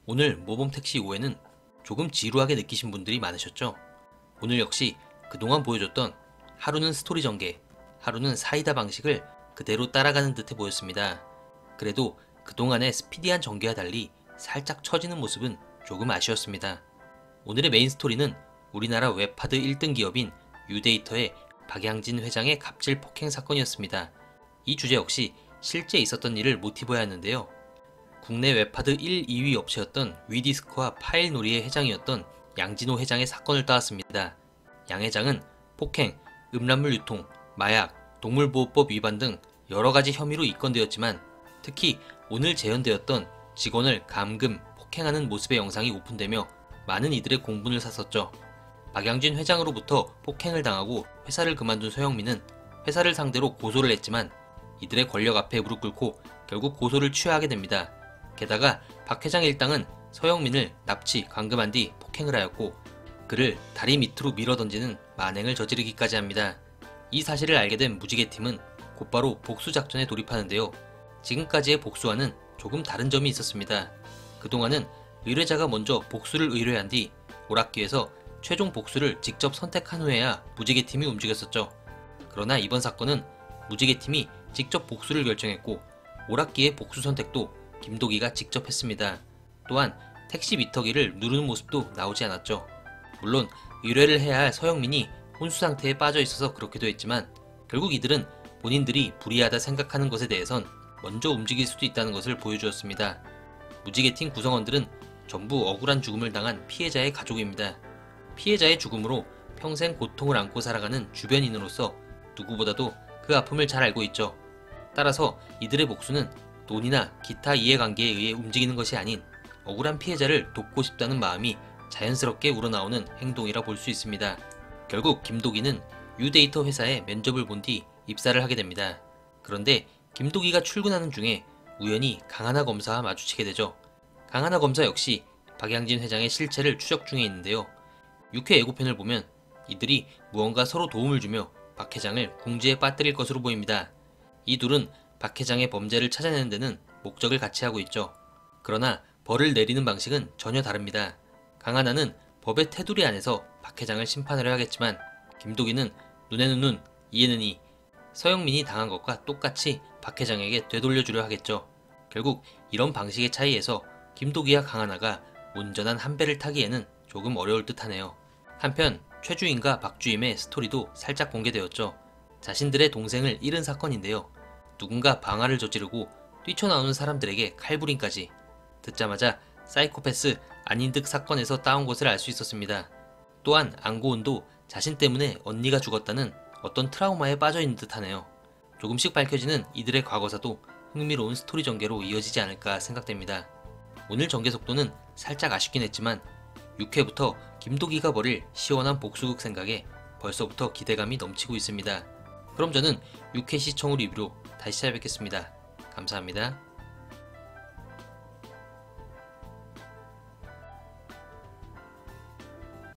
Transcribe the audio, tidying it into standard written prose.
오늘 모범택시 5회는 조금 지루하게 느끼신 분들이 많으셨죠? 오늘 역시 그동안 보여줬던 하루는 스토리 전개, 하루는 사이다 방식을 그대로 따라가는 듯해 보였습니다. 그래도 그동안의 스피디한 전개와 달리 살짝 처지는 모습은 조금 아쉬웠습니다. 오늘의 메인 스토리는 우리나라 웹하드 1등 기업인 유데이터의 박양진 회장의 갑질 폭행 사건이었습니다. 이 주제 역시 실제 있었던 일을 모티브로 하였는데요. 국내 웹하드 1, 2위 업체였던 위디스크와 파일놀이의 회장이었던 양진호 회장의 사건을 따왔습니다. 양 회장은 폭행, 음란물 유통, 마약, 동물보호법 위반 등 여러가지 혐의로 입건되었지만 특히 오늘 재현되었던 직원을 감금, 폭행하는 모습의 영상이 오픈되며 많은 이들의 공분을 샀었죠. 박양진 회장으로부터 폭행을 당하고 회사를 그만둔 서영민은 회사를 상대로 고소를 했지만 이들의 권력 앞에 무릎 꿇고 결국 고소를 취하하게 됩니다. 게다가 박 회장 일당은 서영민을 납치, 감금한 뒤 폭행을 하였고 그를 다리 밑으로 밀어던지는 만행을 저지르기까지 합니다. 이 사실을 알게 된 무지개팀은 곧바로 복수작전에 돌입하는데요. 지금까지의 복수와는 조금 다른 점이 있었습니다. 그동안은 의뢰자가 먼저 복수를 의뢰한 뒤 오락기에서 최종 복수를 직접 선택한 후에야 무지개팀이 움직였었죠. 그러나 이번 사건은 무지개팀이 직접 복수를 결정했고 오락기의 복수 선택도 김도기가 직접 했습니다. 또한 택시 미터기를 누르는 모습도 나오지 않았죠. 물론 의뢰를 해야 할 서영민이 혼수 상태에 빠져 있어서 그렇기도 했지만 결국 이들은 본인들이 불리하다 생각하는 것에 대해선 먼저 움직일 수도 있다는 것을 보여주었습니다. 무지개팀 구성원들은 전부 억울한 죽음을 당한 피해자의 가족입니다. 피해자의 죽음으로 평생 고통을 안고 살아가는 주변인으로서 누구보다도 그 아픔을 잘 알고 있죠. 따라서 이들의 복수는 돈이나 기타 이해관계에 의해 움직이는 것이 아닌 억울한 피해자를 돕고 싶다는 마음이 자연스럽게 우러나오는 행동이라 볼 수 있습니다. 결국 김도기는 유데이터 회사에 면접을 본 뒤 입사를 하게 됩니다. 그런데 김도기가 출근하는 중에 우연히 강하나 검사와 마주치게 되죠. 강하나 검사 역시 박양진 회장의 실체를 추적 중에 있는데요. 6회 예고편을 보면 이들이 무언가 서로 도움을 주며 박 회장을 궁지에 빠뜨릴 것으로 보입니다. 이 둘은 박 회장의 범죄를 찾아내는 데는 목적을 같이 하고 있죠. 그러나 벌을 내리는 방식은 전혀 다릅니다. 강하나는 법의 테두리 안에서 박 회장을 심판하려 하겠지만 김도기는 눈에는 눈, 이에는 이, 서영민이 당한 것과 똑같이 박 회장에게 되돌려주려 하겠죠. 결국 이런 방식의 차이에서 김도기와 강하나가 온전한 한 배를 타기에는 조금 어려울 듯하네요. 한편 최주임과 박주임의 스토리도 살짝 공개되었죠. 자신들의 동생을 잃은 사건인데요. 누군가 방화를 저지르고 뛰쳐나오는 사람들에게 칼부림까지. 듣자마자 사이코패스 아닌 듯 사건에서 따온 것을 알 수 있었습니다. 또한 안고은도 자신 때문에 언니가 죽었다는 어떤 트라우마에 빠져있는 듯하네요. 조금씩 밝혀지는 이들의 과거사도 흥미로운 스토리 전개로 이어지지 않을까 생각됩니다. 오늘 전개 속도는 살짝 아쉽긴 했지만 6회부터 김도기가 벌일 시원한 복수극 생각에 벌써부터 기대감이 넘치고 있습니다. 그럼 저는 6회 시청 후 리뷰로 다시 찾아뵙겠습니다. 감사합니다.